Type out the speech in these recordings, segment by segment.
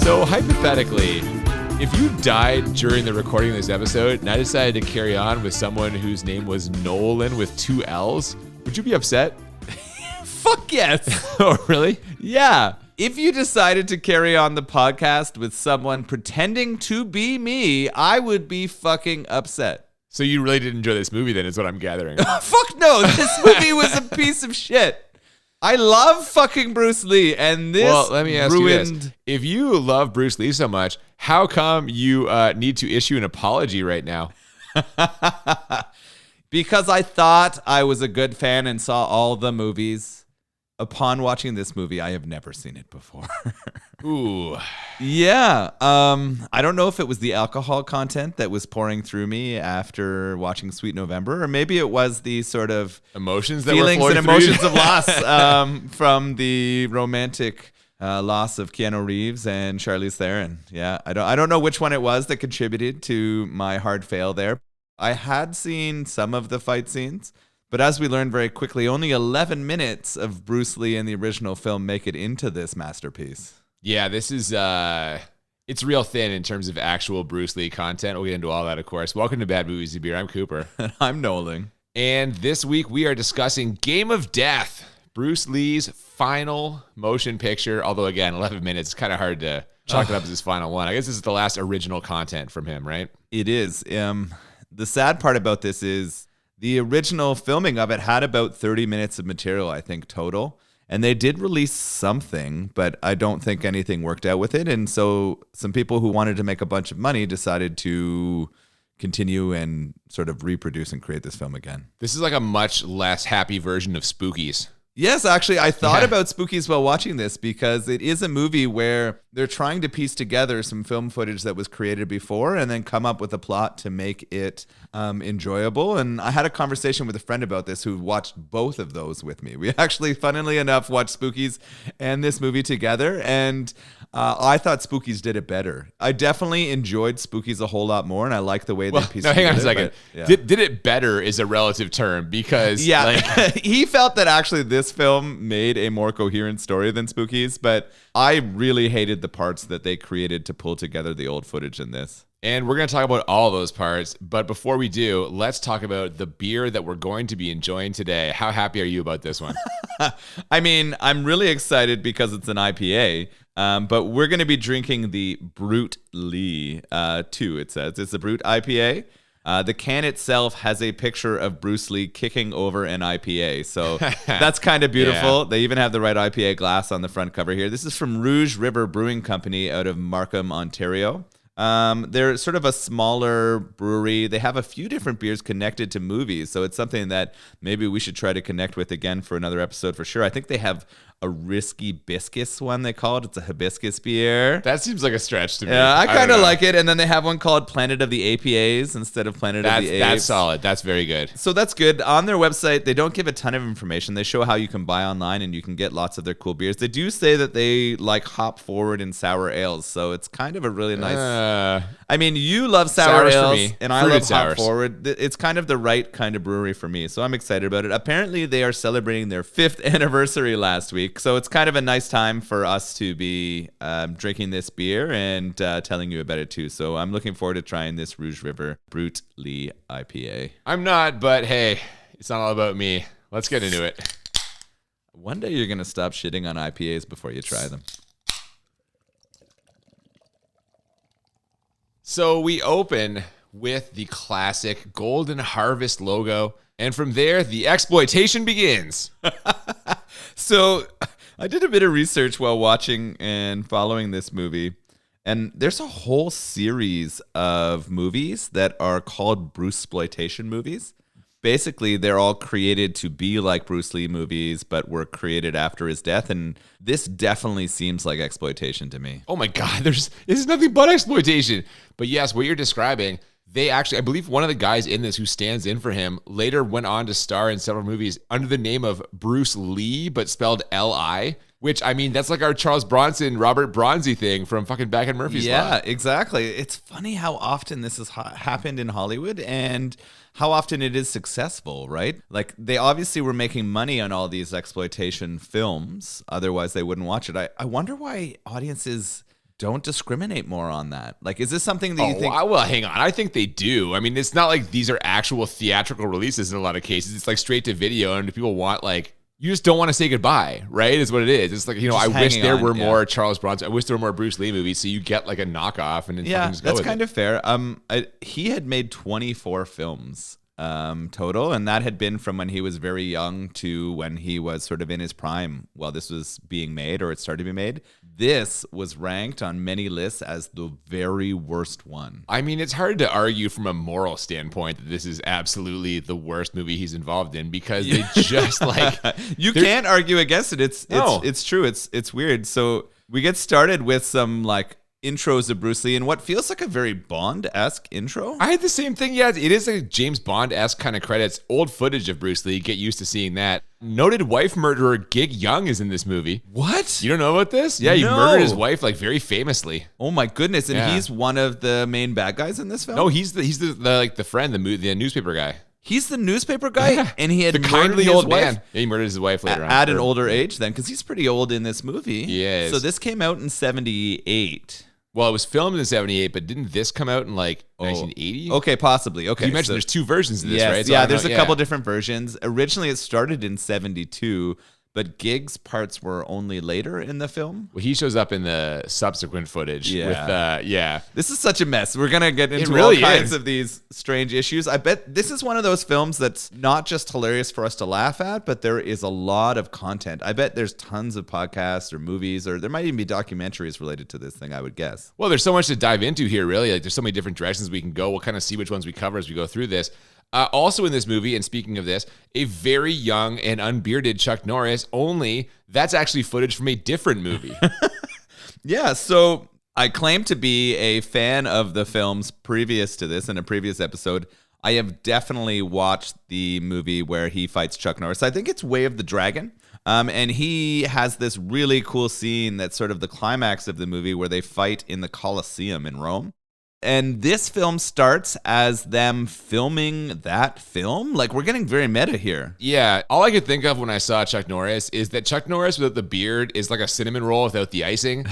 So hypothetically, if you died during the recording of this episode and I decided to carry on with someone whose name was Nolan with 2 L's, would you be upset? Fuck yes. Oh, really? Yeah. If you decided to carry on the podcast with someone pretending to be me, I would be fucking upset. So you really did enjoy this movie then, is what I'm gathering. Fuck no. This movie was a piece of shit. I love fucking Bruce Lee, and this Well, let me ask you ruined... this. If you love Bruce Lee so much, how come you need to issue an apology right now? Because I thought I was a good fan and saw all the movies. Upon watching this movie, I have never seen it before. Ooh. Yeah. I don't know if it was the alcohol content that was pouring through me after watching Sweet November, or maybe it was the sort of Emotions that feelings were and flowing through you. emotions of loss from the romantic loss of Keanu Reeves and Charlize Theron. Yeah, I don't know which one it was that contributed to my hard fail there. I had seen some of the fight scenes, but as we learned very quickly, only 11 minutes of Bruce Lee in the original film make it into this masterpiece. Yeah, this is, it's real thin in terms of actual Bruce Lee content. We'll get into all that, of course. Welcome to Bad Movies and Beer. I'm Cooper. I'm Nolan. And this week we are discussing Game of Death, Bruce Lee's final motion picture. Although, again, 11 minutes, it's kind of hard to chalk it up as his final one. I guess this is the last original content from him, right? It is. The sad part about this is the original filming of it had about 30 minutes of material, I think, total. And they did release something, but I don't think anything worked out with it. And so some people who wanted to make a bunch of money decided to continue and sort of reproduce and create this film again. This is like a much less happy version of Spookies. Yes, actually, I thought about Spookies while watching this because it is a movie where they're trying to piece together some film footage that was created before and then come up with a plot to make it enjoyable. And I had a conversation with a friend about this who watched both of those with me. We actually, funnily enough, watched Spookies and this movie together. And I thought Spookies did it better. I definitely enjoyed Spookies a whole lot more, and I like the way they pieced it together. Hang on a second. Yeah. Did it better is a relative term because He felt that actually this film made a more coherent story than Spookies, but I really hated the parts that they created to pull together the old footage in this. And we're going to talk about all those parts. But before we do, let's talk about the beer that we're going to be enjoying today. How happy are you about this one? I mean, I'm really excited because it's an IPA, but we're going to be drinking the Brute Lee 2, it says. It's a Brute IPA. The can itself has a picture of Bruce Lee kicking over an IPA. So that's kind of beautiful. Yeah. They even have the right IPA glass on the front cover here. This is from Rouge River Brewing Company out of Markham, Ontario. They're sort of a smaller brewery. They have a few different beers connected to movies. So it's something that maybe we should try to connect with again for another episode for sure. I think they have a Risky Biscuits one, they call it. It's a hibiscus beer. That seems like a stretch to me. Yeah, I kind of like it. And then they have one called Planet of the APAs instead of Planet of the Apes. That's solid. That's very good. So that's good. On their website, they don't give a ton of information. They show how you can buy online and you can get lots of their cool beers. They do say that they like hop forward in sour ales. So it's kind of a really nice... I mean, you love sour ales, for me. And I love hop forward. It's kind of the right kind of brewery for me. So I'm excited about it. Apparently, they are celebrating their 5th anniversary last week. So it's kind of a nice time for us to be drinking this beer and telling you about it too. So I'm looking forward to trying this Rouge River Brute Lee IPA. I'm not, but hey, it's not all about me. Let's get into it. One day you're going to stop shitting on IPAs before you try them. So we open with the classic Golden Harvest logo, and from there, the exploitation begins. So I did a bit of research while watching and following this movie, and there's a whole series of movies that are called Brucesploitation movies. Basically, they're all created to be like Bruce Lee movies, but were created after his death, and this definitely seems like exploitation to me. Oh my God, this is nothing but exploitation. But yes, what you're describing, they actually, I believe one of the guys in this who stands in for him later went on to star in several movies under the name of Bruce Lee, but spelled L-I, which, I mean, that's like our Charles Bronson, Robert Bronzy thing from fucking Back in Murphy's Law. Yeah, exactly. It's funny how often this has happened in Hollywood and how often it is successful, right? Like, they obviously were making money on all these exploitation films. Otherwise, they wouldn't watch it. I wonder why audiences don't discriminate more on that? Like, is this something that you think? Well, hang on. I think they do. I mean, it's not like these are actual theatrical releases in a lot of cases. It's like straight to video, and people want like, you just don't want to say goodbye, right? Is what it is. It's like, I wish there were more Charles Bronson. I wish there were more Bruce Lee movies, so you get like a knockoff and then fucking just go that's with kind of fair. He had made 24 films total, and that had been from when he was very young to when he was sort of in his prime while this was being made, or it started to be made. This was ranked on many lists as the very worst one. I mean, it's hard to argue from a moral standpoint that this is absolutely the worst movie he's involved in, because they just like you can't argue against it. It's true. It's weird. So we get started with some like intros of Bruce Lee and what feels like a very Bond-esque intro. I had the same thing. Yeah, it is a James Bond-esque kind of credits. Old footage of Bruce Lee. Get used to seeing that. Noted wife murderer Gig Young is in this movie. What? You don't know about this? Yeah, he murdered his wife like very famously. Oh my goodness! And he's one of the main bad guys in this film. No, he's the friend, the newspaper guy. He's the newspaper guy, and he had the kindly old man. Yeah, he murdered his wife later on. At an older age then, because he's pretty old in this movie. Yes. So this came out in 1978. Well, it was filmed in 1978, but didn't this come out in like 1980? Okay, possibly. Okay. You mentioned there's two versions of this, right? So there's a couple different versions. Originally, it started in 1972, but Gig's parts were only later in the film. Well, he shows up in the subsequent footage. Yeah. This is such a mess. We're going to get into really all kinds of these strange issues. I bet this is one of those films that's not just hilarious for us to laugh at, but there is a lot of content. I bet there's tons of podcasts or movies, or there might even be documentaries related to this thing, I would guess. Well, there's so much to dive into here, really. Like, there's so many different directions we can go. We'll kind of see which ones we cover as we go through this. Also in this movie, and speaking of this, a very young and unbearded Chuck Norris, only that's actually footage from a different movie. Yeah, so I claim to be a fan of the films previous to this in a previous episode. I have definitely watched the movie where he fights Chuck Norris. I think it's Way of the Dragon. And he has this really cool scene that's sort of the climax of the movie where they fight in the Colosseum in Rome. And this film starts as them filming that film. Like, we're getting very meta here. Yeah. All I could think of when I saw Chuck Norris is that Chuck Norris without the beard is like a cinnamon roll without the icing.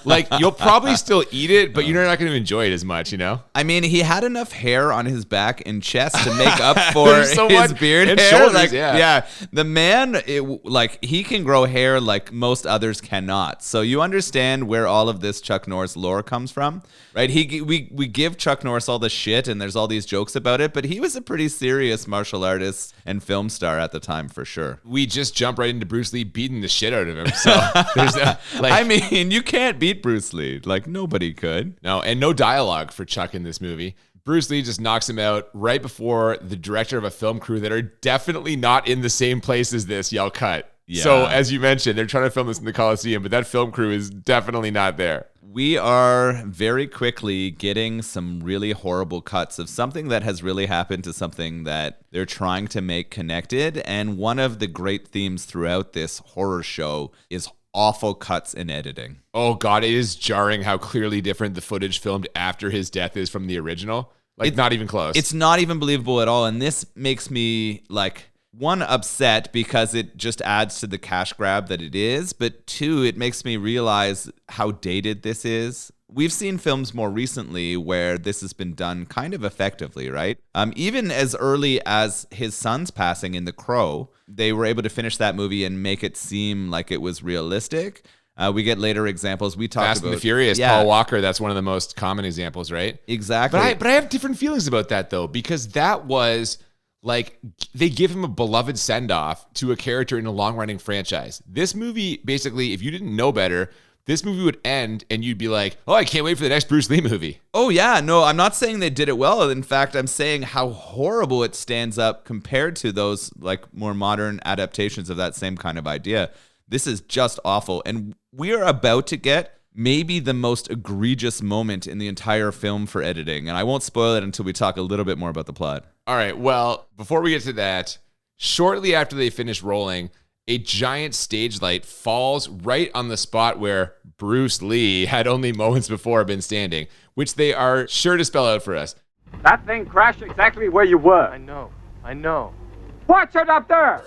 Like, you'll probably still eat it, but you're not going to enjoy it as much, you know? I mean, he had enough hair on his back and chest to make up for his beard and hair. Shoulders, like, yeah. The man, he can grow hair like most others cannot. So you understand where all of this Chuck Norris lore comes from, right? We give Chuck Norris all the shit and there's all these jokes about it, but he was a pretty serious martial artist and film star at the time for sure. We just jump right into Bruce Lee beating the shit out of him. So there's I mean, you can't beat Bruce Lee. Like, nobody could. No, and no dialogue for Chuck in this movie. Bruce Lee just knocks him out right before the director of a film crew that are definitely not in the same place as this yell cut. Yeah. So as you mentioned, they're trying to film this in the Coliseum, but that film crew is definitely not there. We are very quickly getting some really horrible cuts of something that has really happened to something that they're trying to make connected. And one of the great themes throughout this horror show is awful cuts in editing. Oh God, it is jarring how clearly different the footage filmed after his death is from the original. Like, not even close. It's not even believable at all. And this makes me like, one, upset because it just adds to the cash grab that it is, but two, it makes me realize how dated this is. We've seen films more recently where this has been done kind of effectively, right? Even as early as his son's passing in The Crow, they were able to finish that movie and make it seem like it was realistic. We get later examples. We talked Fast about and the Furious, Paul Walker. That's one of the most common examples, right? Exactly. But I have different feelings about that though, because that was like, they give him a beloved send-off to a character in a long-running franchise. This movie, basically, if you didn't know better, this movie would end and you'd be like, oh, I can't wait for the next Bruce Lee movie. Oh, yeah. No, I'm not saying they did it well. In fact, I'm saying how horrible it stands up compared to those like more modern adaptations of that same kind of idea. This is just awful. And we are about to get maybe the most egregious moment in the entire film for editing. And I won't spoil it until we talk a little bit more about the plot. All right. Well, before we get to that, shortly after they finish rolling, a giant stage light falls right on the spot where Bruce Lee had only moments before been standing, which they are sure to spell out for us. That thing crashed exactly where you were. I know. Watch it up there!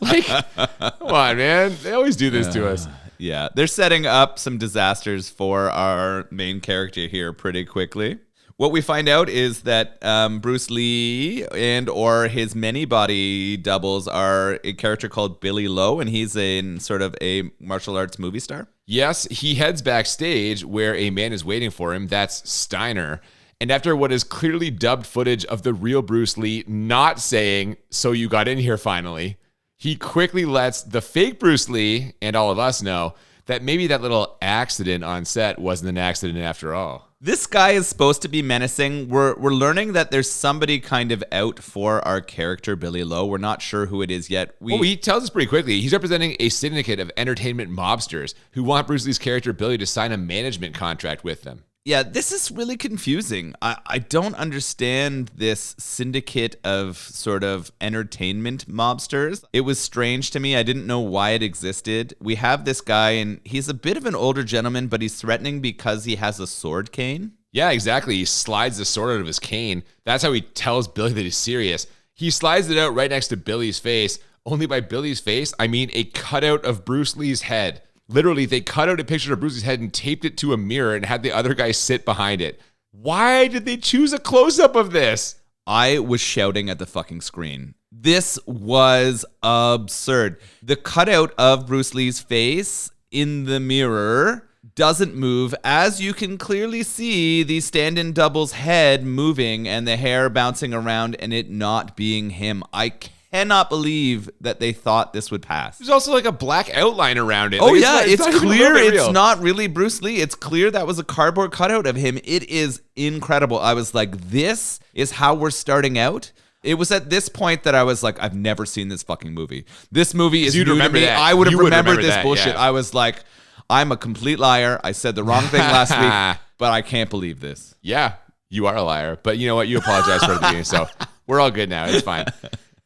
Like, come on, man. They always do this to us. Yeah, they're setting up some disasters for our main character here pretty quickly. What we find out is that Bruce Lee and or his many body doubles are a character called Billy Lowe, and he's in sort of a martial arts movie star. Yes, he heads backstage where a man is waiting for him. That's Steiner. And after what is clearly dubbed footage of the real Bruce Lee not saying, "So you got in here finally," he quickly lets the fake Bruce Lee and all of us know that maybe that little accident on set wasn't an accident after all. This guy is supposed to be menacing. We're learning that there's somebody kind of out for our character, Billy Lowe. We're not sure who it is yet. He tells us pretty quickly. He's representing a syndicate of entertainment mobsters who want Bruce Lee's character, Billy, to sign a management contract with them. Yeah, this is really confusing. I don't understand this syndicate of sort of entertainment mobsters. It was strange to me. I didn't know why it existed. We have this guy, and he's a bit of an older gentleman, but he's threatening because he has a sword cane. Yeah, exactly. He slides the sword out of his cane. That's how he tells Billy that he's serious. He slides it out right next to Billy's face. Only by Billy's face, I mean a cutout of Bruce Lee's head. Literally, they cut out a picture of Bruce's head and taped it to a mirror and had the other guy sit behind it. Why did they choose a close-up of this? I was shouting at the fucking screen. This was absurd. The cutout of Bruce Lee's face in the mirror doesn't move. As you can clearly see, the stand-in double's head moving and the hair bouncing around and it not being him. I cannot believe that they thought this would pass. There's also like a black outline around it. Oh, like, yeah, it's not even clear remotely it's real. not really Bruce Lee. It's clear that was a cardboard cutout of him. It is incredible. I was like, this is how we're starting out? It was at this point that I was like, I've never seen this fucking movie. This movie is new to me. that. I would have You would remembered remember this that, bullshit. yeah. I was like, I'm a complete liar. I said the wrong thing last week, but I can't believe this. Yeah, you are a liar. But you know what? You apologized for it at the beginning, so we're all good now. It's fine.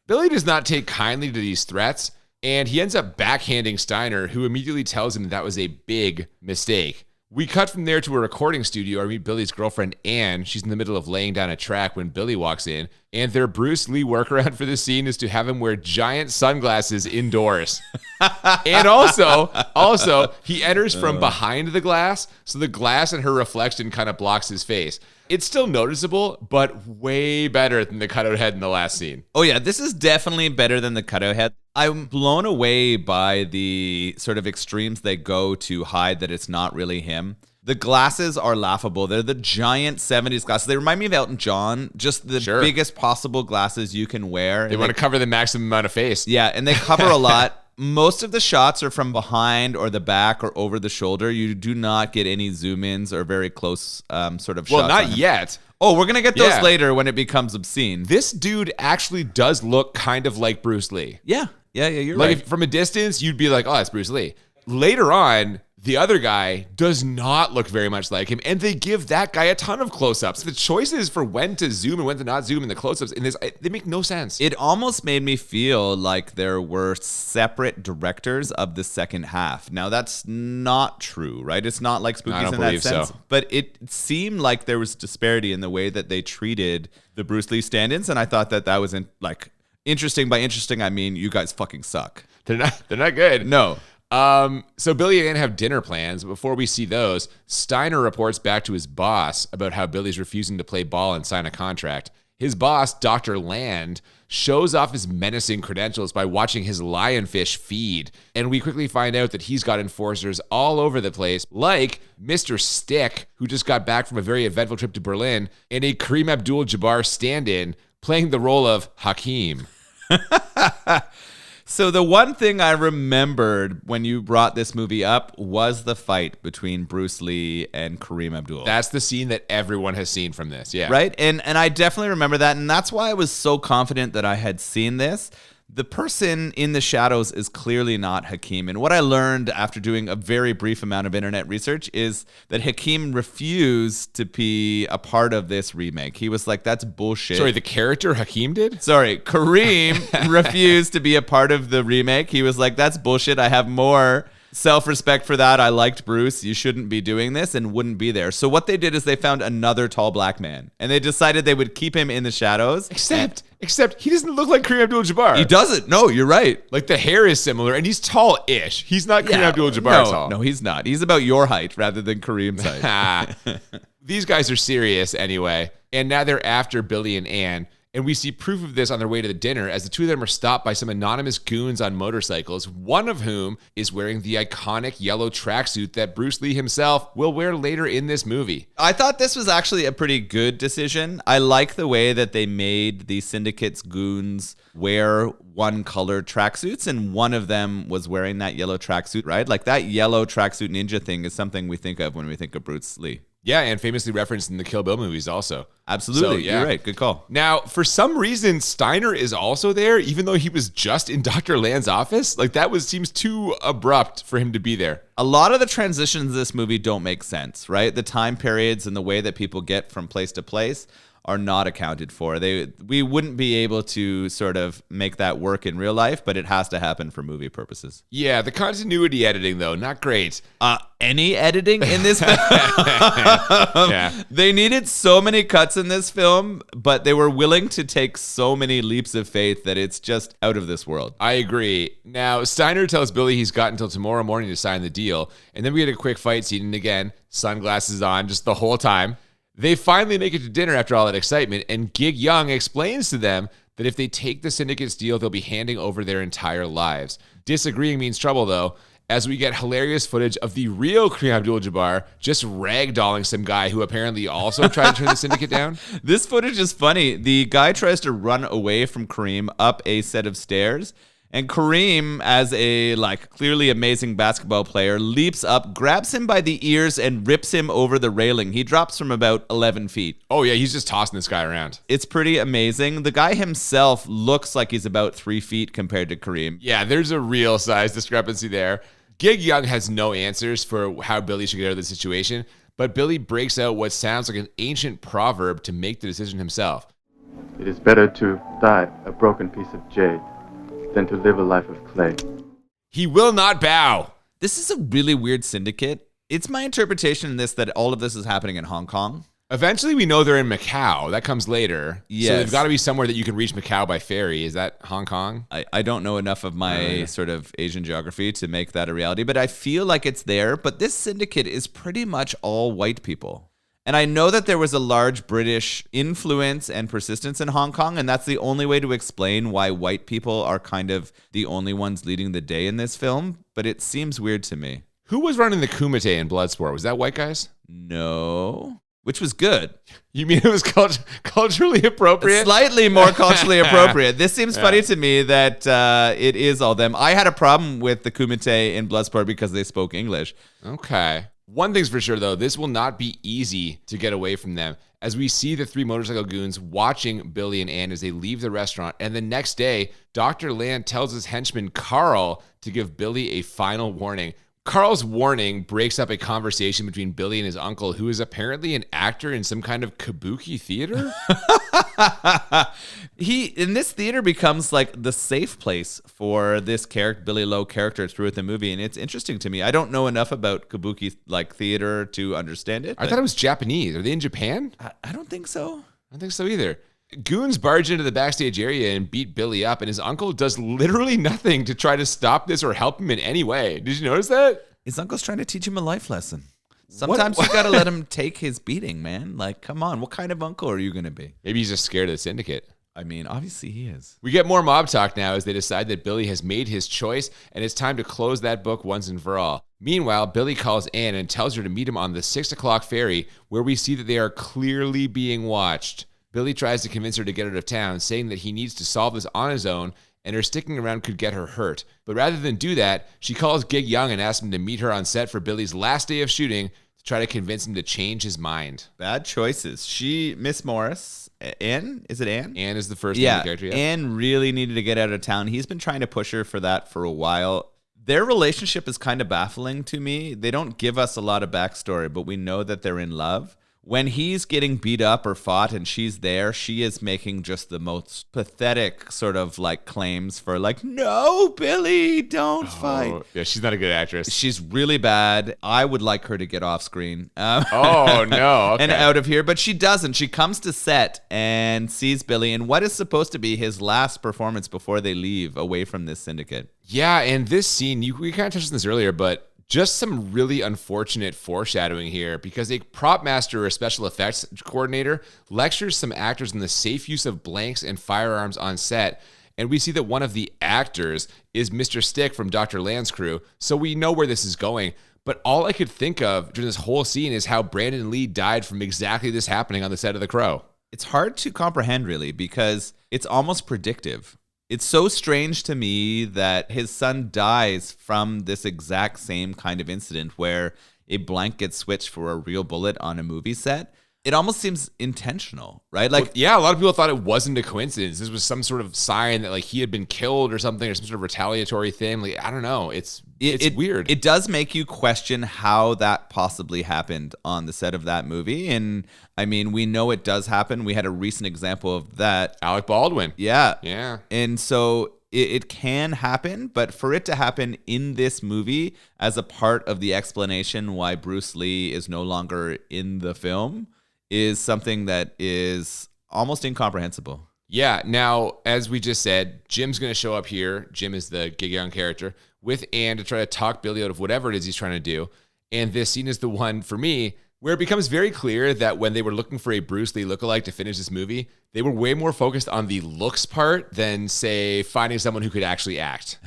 Billy does not take kindly to these threats, and he ends up backhanding Steiner, who immediately tells him that was a big mistake. We cut from there to a recording studio where we meet Billy's girlfriend, Anne. She's in the middle of laying down a track when Billy walks in, and their Bruce Lee workaround for the scene is to have him wear giant sunglasses indoors. And also, he enters from behind the glass, so the glass and her reflection kind of blocks his face. It's still noticeable, but way better than the cutout head in the last scene. Oh, yeah, this is definitely better than the cutout head. I'm blown away by the sort of extremes they go to hide that it's not really him. The glasses are laughable. They're the giant 70s glasses. They remind me of Elton John, just the biggest possible glasses you can wear. They want to cover the maximum amount of face. Yeah, and they cover a lot. Most of the shots are from behind or the back or over the shoulder. You do not get any zoom-ins or very close sort of shots. Well, not yet. Oh, we're going to get those later when it becomes obscene. This dude actually does look kind of like Bruce Lee. Yeah, you're like right. If from a distance, you'd be like, oh, that's Bruce Lee. Later on, the other guy does not look very much like him, and they give that guy a ton of close-ups. The choices for when to zoom and when to not zoom in the close-ups in this, they make no sense. It almost made me feel like there were separate directors of the second half. Now, that's not true, right? It's not like Spookies in that sense. So. But it seemed like there was disparity in the way that they treated the Bruce Lee stand-ins, and I thought that was interesting. By interesting, I mean you guys fucking suck. They're not good. No. So Billy and Ann have dinner plans. Before we see those, Steiner reports back to his boss about how Billy's refusing to play ball and sign a contract. His boss, Dr. Land, shows off his menacing credentials by watching his lionfish feed. And we quickly find out that he's got enforcers all over the place, like Mr. Stick, who just got back from a very eventful trip to Berlin, and a Kareem Abdul-Jabbar stand-in playing the role of Hakeem. So the one thing I remembered when you brought this movie up was the fight between Bruce Lee and Kareem Abdul. That's the scene that everyone has seen from this, yeah. Right? And I definitely remember that, and that's why I was so confident that I had seen this. The person in the shadows is clearly not Hakeem. And what I learned after doing a very brief amount of internet research is that Hakeem refused to be a part of this remake. He was like, that's bullshit. Sorry, the character Hakeem did? Sorry, Kareem refused to be a part of the remake. He was like, that's bullshit. I have more self-respect for that. I liked Bruce. You shouldn't be doing this, and wouldn't be there. So what they did is they found another tall black man, and they decided they would keep him in the shadows. Except Except he doesn't look like Kareem Abdul-Jabbar. He doesn't. No, you're right. Like the hair is similar, and he's tall-ish. He's not Kareem Abdul-Jabbar tall. No, he's not. He's about your height rather than Kareem's height. These guys are serious anyway, and now they're after Billy and Ann. And we see proof of this on their way to the dinner as the two of them are stopped by some anonymous goons on motorcycles, one of whom is wearing the iconic yellow tracksuit that Bruce Lee himself will wear later in this movie. I thought this was actually a pretty good decision. I like the way that they made the Syndicate's goons wear one color tracksuits, and one of them was wearing that yellow tracksuit, right? Like that yellow tracksuit ninja thing is something we think of when we think of Bruce Lee. Yeah, and famously referenced in the Kill Bill movies also. Absolutely. So, yeah. You're right. Good call. Now, for some reason, Steiner is also there, even though he was just in Dr. Land's office. Like, that seems too abrupt for him to be there. A lot of the transitions in this movie don't make sense, right? The time periods and the way that people get from place to place are not accounted for. We wouldn't be able to sort of make that work in real life, but it has to happen for movie purposes. Yeah, the continuity editing, though, not great. Any editing in this film? Yeah. They needed so many cuts in this film, but they were willing to take so many leaps of faith that it's just out of this world. I agree. Now, Steiner tells Billy he's got until tomorrow morning to sign the deal, and then we get a quick fight scene, and again, sunglasses on just the whole time. They finally make it to dinner after all that excitement, and Gig Young explains to them that if they take the Syndicate's deal, they'll be handing over their entire lives. Disagreeing means trouble, though, as we get hilarious footage of the real Kareem Abdul-Jabbar just ragdolling some guy who apparently also tried to turn the Syndicate down. This footage is funny. The guy tries to run away from Kareem up a set of stairs, and Kareem, as a clearly amazing basketball player, leaps up, grabs him by the ears, and rips him over the railing. He drops from about 11 feet. Oh, yeah, he's just tossing this guy around. It's pretty amazing. The guy himself looks like he's about 3 feet compared to Kareem. Yeah, there's a real size discrepancy there. Gig Young has no answers for how Billy should get out of the situation, but Billy breaks out what sounds like an ancient proverb to make the decision himself. It is better to die a broken piece of jade than to live a life of clay. He will not bow. This is a really weird syndicate. It's my interpretation in this that all of this is happening in Hong Kong. Eventually, we know they're in Macau. That comes later. Yes. So they've got to be somewhere that you can reach Macau by ferry. Is that Hong Kong? I don't know enough of my sort of Asian geography to make that a reality, but I feel like it's there. But this syndicate is pretty much all white people. And I know that there was a large British influence and persistence in Hong Kong, and that's the only way to explain why white people are kind of the only ones leading the day in this film, but it seems weird to me. Who was running the Kumite in Bloodsport? Was that white guys? No. Which was good. You mean it was culturally appropriate? Slightly more culturally appropriate. This seems funny to me that it is all them. I had a problem with the Kumite in Bloodsport because they spoke English. Okay. One thing's for sure, though, this will not be easy to get away from them, as we see the three motorcycle goons watching Billy and Ann as they leave the restaurant. And the next day, Dr. Land tells his henchman Carl to give Billy a final warning. Carl's warning breaks up a conversation between Billy and his uncle, who is apparently an actor in some kind of kabuki theater. He, in this theater, becomes like the safe place for this character, Billy Lowe character, throughout the movie. And it's interesting to me. I don't know enough about kabuki theater to understand it. I thought it was Japanese. Are they in Japan? I don't think so. I don't think so either. Goons barge into the backstage area and beat Billy up, and his uncle does literally nothing to try to stop this or help him in any way. Did you notice that? His uncle's trying to teach him a life lesson. Sometimes you gotta let him take his beating, man. Like, come on, what kind of uncle are you gonna be? Maybe he's just scared of the syndicate. I mean, obviously he is. We get more mob talk now as they decide that Billy has made his choice and it's time to close that book once and for all. Meanwhile, Billy calls Ann and tells her to meet him on the 6 o'clock ferry, where we see that they are clearly being watched. Billy tries to convince her to get out of town, saying that he needs to solve this on his own, and her sticking around could get her hurt. But rather than do that, she calls Gig Young and asks him to meet her on set for Billy's last day of shooting to try to convince him to change his mind. Bad choices. Miss Morris, Ann? Is it Ann? Ann is the first name of the character. Yeah, Ann really needed to get out of town. He's been trying to push her for that for a while. Their relationship is kind of baffling to me. They don't give us a lot of backstory, but we know that they're in love. when he's getting beat up or fought and she's there, she is making just the most pathetic sort of like claims for like, no, Billy, don't fight. Yeah, she's not a good actress. She's really bad. I would like her to get off screen. Oh, no. Okay. And out of here. But she doesn't. She comes to set and sees Billy in what is supposed to be his last performance before they leave away from this syndicate. Yeah, and this scene, we kind of touched on this earlier, but just some really unfortunate foreshadowing here because a prop master or special effects coordinator lectures some actors on the safe use of blanks and firearms on set. And we see that one of the actors is Mr. Stick from Dr. Land's crew. So we know where this is going. But all I could think of during this whole scene is how Brandon Lee died from exactly this happening on the set of The Crow. It's hard to comprehend, really, because it's almost predictive. It's so strange to me that his son dies from this exact same kind of incident where a blank gets switched for a real bullet on a movie set. It almost seems intentional, right? Like, well, yeah, a lot of people thought it wasn't a coincidence. This was some sort of sign that like he had been killed or something, or some sort of retaliatory thing. Like, I don't know. It's weird. It does make you question how that possibly happened on the set of that movie. And I mean, we know it does happen. We had a recent example of that. Alec Baldwin. Yeah. Yeah. And so it can happen, but for it to happen in this movie as a part of the explanation why Bruce Lee is no longer in the film is something that is almost incomprehensible. Yeah. Now, as we just said, Jim's going to show up here. Jim is the Gig Young character with Anne to try to talk Billy out of whatever it is he's trying to do. And this scene is the one for me where it becomes very clear that when they were looking for a Bruce Lee lookalike to finish this movie, they were way more focused on the looks part than, say, finding someone who could actually act.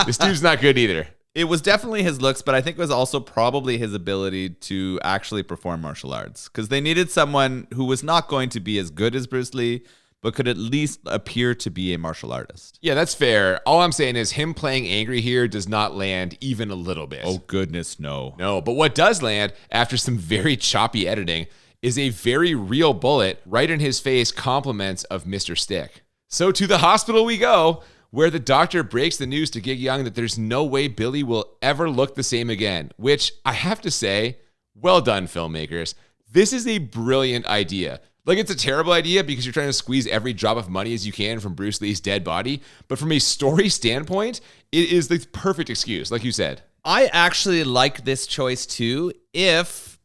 This dude's not good either. It was definitely his looks, but I think it was also probably his ability to actually perform martial arts, because they needed someone who was not going to be as good as Bruce Lee, but could at least appear to be a martial artist. Yeah, that's fair. All I'm saying is him playing angry here does not land even a little bit. Oh, goodness, no. No, but what does land after some very choppy editing is a very real bullet right in his face, compliments of Mr. Stick. So to the hospital we go, where the doctor breaks the news to Gig Young that there's no way Billy will ever look the same again, which I have to say, well done, filmmakers. This is a brilliant idea. Like, it's a terrible idea because you're trying to squeeze every drop of money as you can from Bruce Lee's dead body. But from a story standpoint, it is the perfect excuse, like you said. I actually like this choice too, if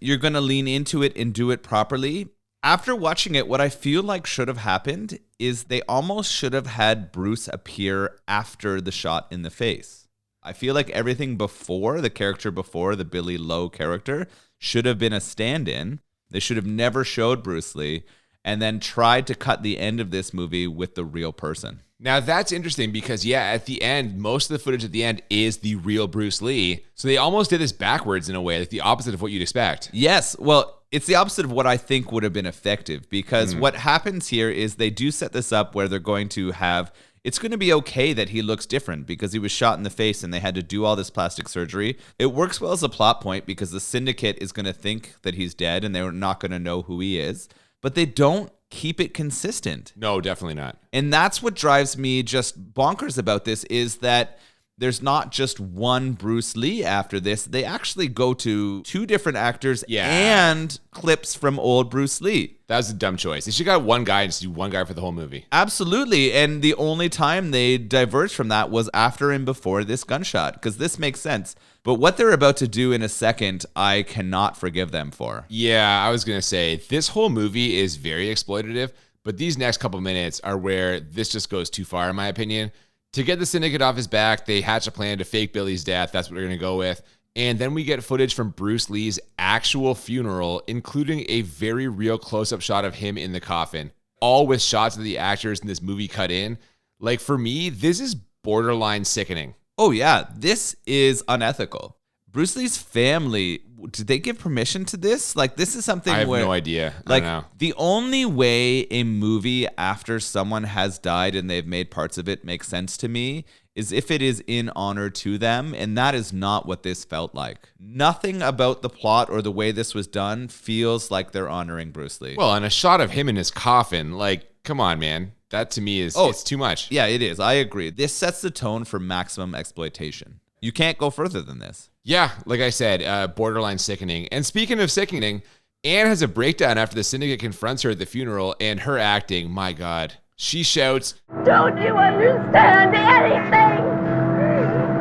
you're going to lean into it and do it properly. After watching it, what I feel like should have happened is they almost should have had Bruce appear after the shot in the face. I feel like everything before, the character before, the Billy Lowe character, should have been a stand-in. They should have never showed Bruce Lee and then tried to cut the end of this movie with the real person. Now, that's interesting because, yeah, at the end, most of the footage at the end is the real Bruce Lee. So they almost did this backwards in a way, like the opposite of what you'd expect. Yes, well, it's the opposite of what I think would have been effective, because what happens here is they do set this up where they're going to have, it's going to be okay that he looks different because he was shot in the face and they had to do all this plastic surgery. It works well as a plot point because the syndicate is going to think that he's dead and they're not going to know who he is, but they don't keep it consistent. No, definitely not. And that's what drives me just bonkers about this, is that there's not just one Bruce Lee after this. They actually go to two different actors and clips from old Bruce Lee. That was a dumb choice. They should have got one guy and just do one guy for the whole movie. Absolutely. And the only time they diverged from that was after and before this gunshot, because this makes sense. But what they're about to do in a second, I cannot forgive them for. Yeah, I was going to say, this whole movie is very exploitative, but these next couple minutes are where this just goes too far, in my opinion. To get the syndicate off his back, they hatch a plan to fake Billy's death. That's what we're going to go with. And then we get footage from Bruce Lee's actual funeral, including a very real close-up shot of him in the coffin, all with shots of the actors in this movie cut in. Like, for me, this is borderline sickening. Oh, yeah, this is unethical. Bruce Lee's family, did they give permission to this? Like, this is something I have where, no idea. Like, I don't know. the only way a movie after someone has died and they've made parts of it make sense to me is if it is in honor to them, and that is not what this felt like. Nothing about the plot or the way this was done feels like they're honoring Bruce Lee. Well, and a shot of him in his coffin, like, come on, man. That to me is it's too much. Yeah, it is. I agree. This sets the tone for maximum exploitation. You can't go further than this. Yeah, like I said, borderline sickening. And speaking of sickening, Anne has a breakdown after the syndicate confronts her at the funeral, and her acting, my God. She shouts, "Don't you understand anything?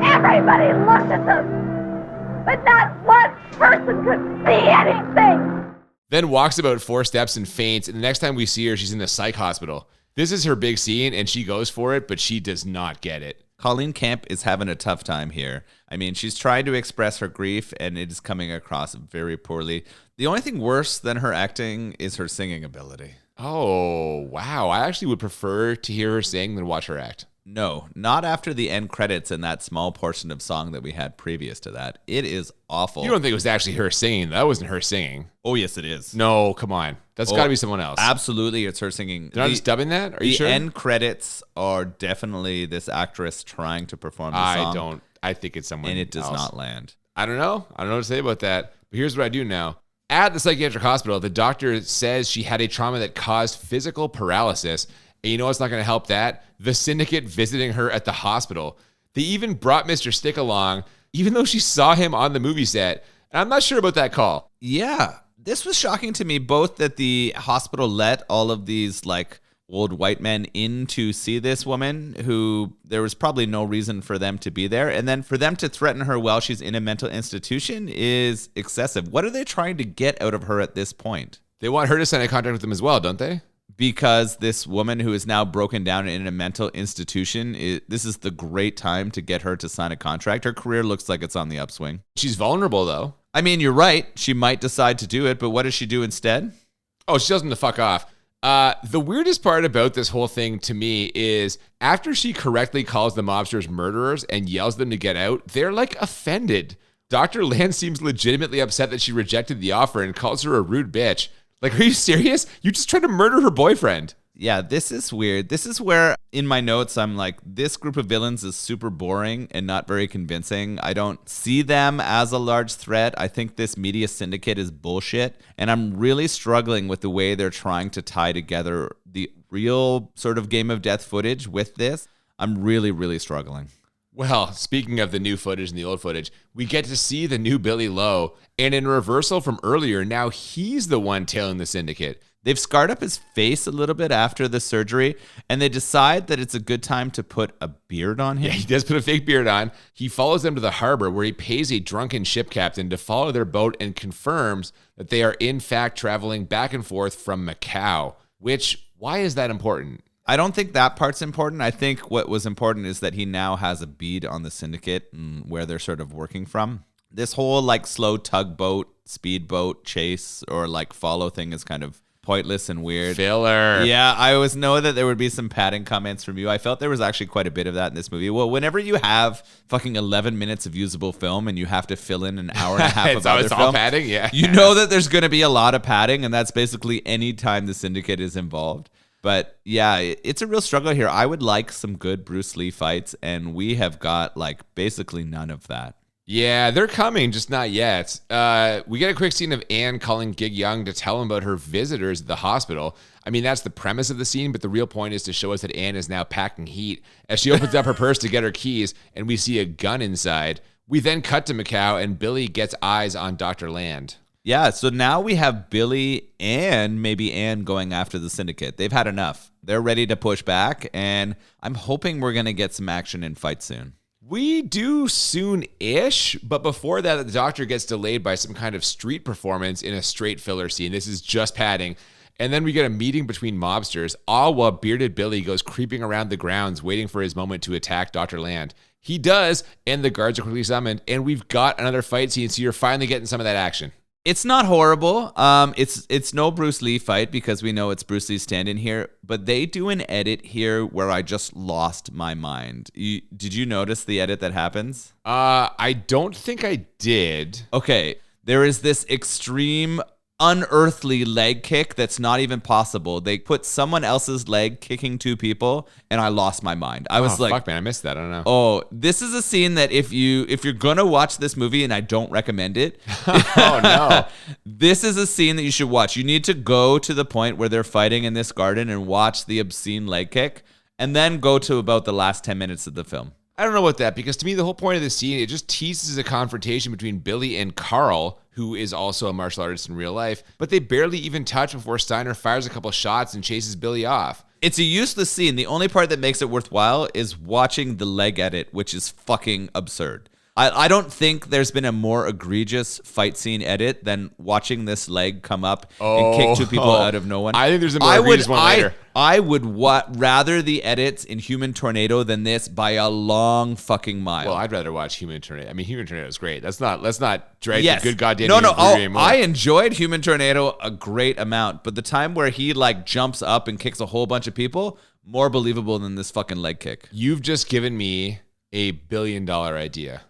Everybody looked at them, but not one person could see anything." then walks about 4 steps and faints, and the next time we see her, she's in the psych hospital. This is her big scene, and she goes for it, but she does not get it. Colleen Camp is having a tough time here. I mean, she's trying to express her grief, and it is coming across very poorly. The only thing worse than her acting is her singing ability. Oh, wow. I actually would prefer to hear her sing than watch her act. No, not after the end credits and that small portion of song that we had previous to that. It is awful. You don't think it was actually her singing? That wasn't her singing. Oh, yes, it is. No, come on. That's got to be someone else. Absolutely, it's her singing. They're not just dubbing that? Are you sure? The end credits are definitely this actress trying to perform the song. I think it's someone else. And it does not land. I don't know. I don't know what to say about that. But here's what I do know. At the psychiatric hospital, the doctor says she had a trauma that caused physical paralysis. And you know what's not going to help that? The syndicate visiting her at the hospital. They even brought Mr. Stick along, even though she saw him on the movie set. And I'm not sure about that call. Yeah. This was shocking to me, both that the hospital let all of these like old white men in to see this woman who there was probably no reason for them to be there. And then for them to threaten her while she's in a mental institution is excessive. What are they trying to get out of her at this point? They want her to sign a contract with them as well, don't they? Because this woman who is now broken down in a mental institution, this is the great time to get her to sign a contract. Her career looks like it's on the upswing. She's vulnerable, though. I mean, you're right. She might decide to do it, but what does she do instead? Oh, she tells him to fuck off. The weirdest part about this whole thing to me is after she correctly calls the mobsters murderers and yells them to get out, they're like offended. Dr. Land seems legitimately upset that she rejected the offer and calls her a rude bitch. Like, are you serious? You just tried to murder her boyfriend. Yeah, this is weird. This is where in my notes I'm like, this group of villains is super boring and not very convincing. I don't see them as a large threat. I think this media syndicate is bullshit. And I'm really struggling with the way they're trying to tie together the real sort of Game of Death footage with this. I'm really, really struggling. Well, speaking of the new footage and the old footage, we get to see the new Billy Lowe. And in reversal from earlier, now he's the one tailing the syndicate. They've scarred up his face a little bit after the surgery, and they decide that it's a good time to put a beard on him. Yeah, he does put a fake beard on. He follows them to the harbor where he pays a drunken ship captain to follow their boat and confirms that they are in fact traveling back and forth from Macau, which, why is that important? I don't think that part's important. I think what was important is that he now has a bead on the syndicate and where they're sort of working from. This whole like slow tugboat, speedboat chase or like follow thing is kind of pointless and weird. Filler. Yeah, I always know that there would be some padding comments from you. I felt there was actually quite a bit of that in this movie. Well, whenever you have fucking 11 minutes of usable film and you have to fill in an hour and a half of other it's film, all padding, yeah. You know that there's going to be a lot of padding, and that's basically any time the syndicate is involved. But yeah, it's a real struggle here. I would like some good Bruce Lee fights, and we have got like basically none of that. Yeah, they're coming, just not yet. We get a quick scene of Anne calling Gig Young to tell him about her visitors at the hospital. I mean, that's the premise of the scene, but the real point is to show us that Anne is now packing heat. As she opens up her purse to get her keys, and we see a gun inside. We then cut to Macau, and Billy gets eyes on Dr. Land. Yeah, so now we have Billy and maybe Anne going after the syndicate. They've had enough. They're ready to push back, and I'm hoping we're going to get some action and fight soon. We do soon-ish, but before that, the doctor gets delayed by some kind of street performance in a straight filler scene. This is just padding. And then we get a meeting between mobsters, all while bearded Billy goes creeping around the grounds waiting for his moment to attack Dr. Land. He does, and the guards are quickly summoned, and we've got another fight scene, so you're finally getting some of that action. It's not horrible. It's no Bruce Lee fight because we know it's Bruce Lee's stand-in here, but they do an edit here where I just lost my mind. Did you notice the edit that happens? I don't think I did. Okay, there is this extreme unearthly leg kick that's not even possible. They put someone else's leg kicking two people, and I lost my mind. I was like, fuck, man, I missed that. I don't know. Oh, this is a scene that if you're gonna watch this movie, and I don't recommend it. Oh no. This is a scene that you should watch. You need to go to the point where they're fighting in this garden and watch the obscene leg kick, and then go to about the last 10 minutes of the film. I don't know about that, because to me, the whole point of this scene, it just teases a confrontation between Billy and Carl, who is also a martial artist in real life, but they barely even touch before Steiner fires a couple shots and chases Billy off. It's a useless scene. The only part that makes it worthwhile is watching the leg edit, which is fucking absurd. I don't think there's been a more egregious fight scene edit than watching this leg come up and kick two people out of no one. I think there's a more egregious one later. I would rather the edits in Human Tornado than this by a long fucking mile. Well, I'd rather watch Human Tornado. I mean, Human Tornado is great. Let's not drag Yes. the good goddamn No. anymore. I enjoyed Human Tornado a great amount, but the time where he like jumps up and kicks a whole bunch of people, more believable than this fucking leg kick. You've just given me $1 billion idea.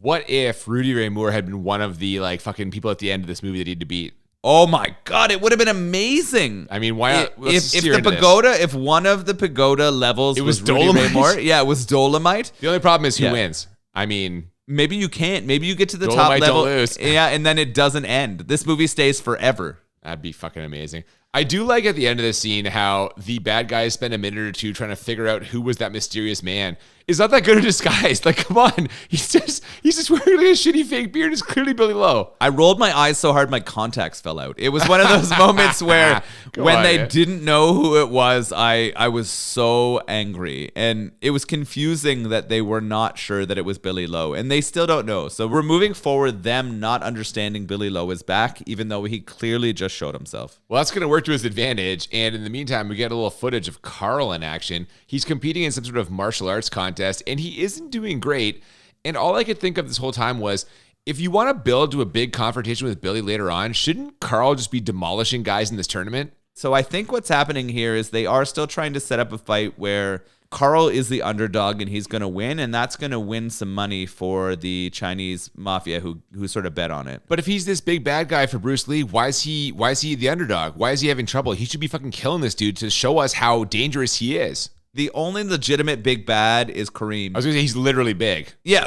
What if Rudy Ray Moore had been one of the like fucking people at the end of this movie that he had to beat? Oh my God, it would have been amazing. I mean, why not? If the pagoda, if one of the pagoda levels was Rudy Ray Moore, it was Dolomite. The only problem is who wins. I mean, maybe you can't. Maybe you get to the Dolomite top level. Don't lose. Yeah, and then it doesn't end. This movie stays forever. That'd be fucking amazing. I do like at the end of this scene how the bad guys spend a minute or two trying to figure out who was that mysterious man. Is not that good a disguise. Like, come on. He's just wearing like a shitty fake beard. It's clearly Billy Lowe. I rolled my eyes so hard my contacts fell out. It was one of those moments where when they didn't know who it was, I was so angry. And it was confusing that they were not sure that it was Billy Lowe. And they still don't know. So we're moving forward them not understanding Billy Lowe is back, even though he clearly just showed himself. Well, that's going to work to his advantage. And in the meantime, we get a little footage of Carl in action. He's competing in some sort of martial arts contest, and he isn't doing great. And all I could think of this whole time was, if you want to build to a big confrontation with Billy later on, shouldn't Carl just be demolishing guys in this tournament? So I think what's happening here is they are still trying to set up a fight where Carl is the underdog and he's going to win, and that's going to win some money for the Chinese mafia who sort of bet on it. But if he's this big bad guy for Bruce Lee, why is he the underdog? Why is he having trouble? He should be fucking killing this dude to show us how dangerous he is. The only legitimate big bad is Kareem. I was going to say he's literally big. Yeah,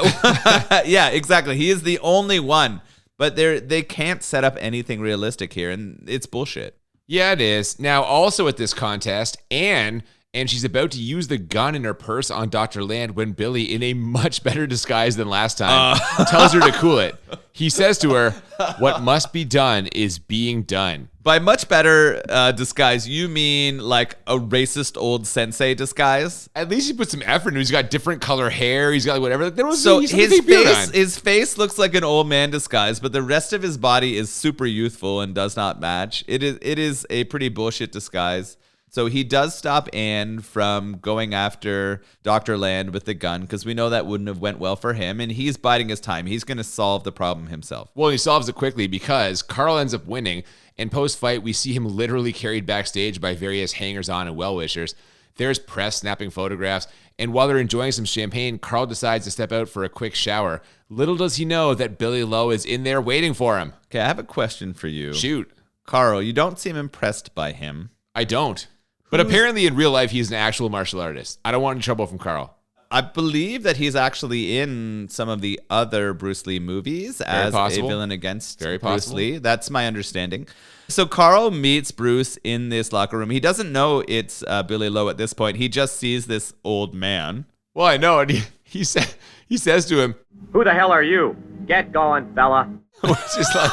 yeah, exactly. He is the only one. But they can't set up anything realistic here, and it's bullshit. Yeah, it is. Now, also at this contest, Anne, and she's about to use the gun in her purse on Dr. Land when Billy, in a much better disguise than last time, tells her to cool it. He says to her, "What must be done is being done." By much better disguise, you mean like a racist old sensei disguise? At least he put some effort into it. He's got different color hair. He's got like whatever. So his face looks like an old man disguise, but the rest of his body is super youthful and does not match. It is a pretty bullshit disguise. So he does stop Anne from going after Dr. Land with the gun because we know that wouldn't have went well for him, and he's biding his time. He's going to solve the problem himself. Well, he solves it quickly because Carl ends up winning, and post-fight, we see him literally carried backstage by various hangers-on and well-wishers. There's press snapping photographs, and while they're enjoying some champagne, Carl decides to step out for a quick shower. Little does he know that Billy Lowe is in there waiting for him. Okay, I have a question for you. Shoot. Carl, you don't seem impressed by him. I don't. But apparently in real life, he's an actual martial artist. I don't want any trouble from Carl. I believe that he's actually in some of the other Bruce Lee movies as a villain against Bruce Lee. That's my understanding. So Carl meets Bruce in this locker room. He doesn't know it's Billy Lowe at this point. He just sees this old man. Well, I know. And he says to him, "Who the hell are you? Get going, fella." Which is like...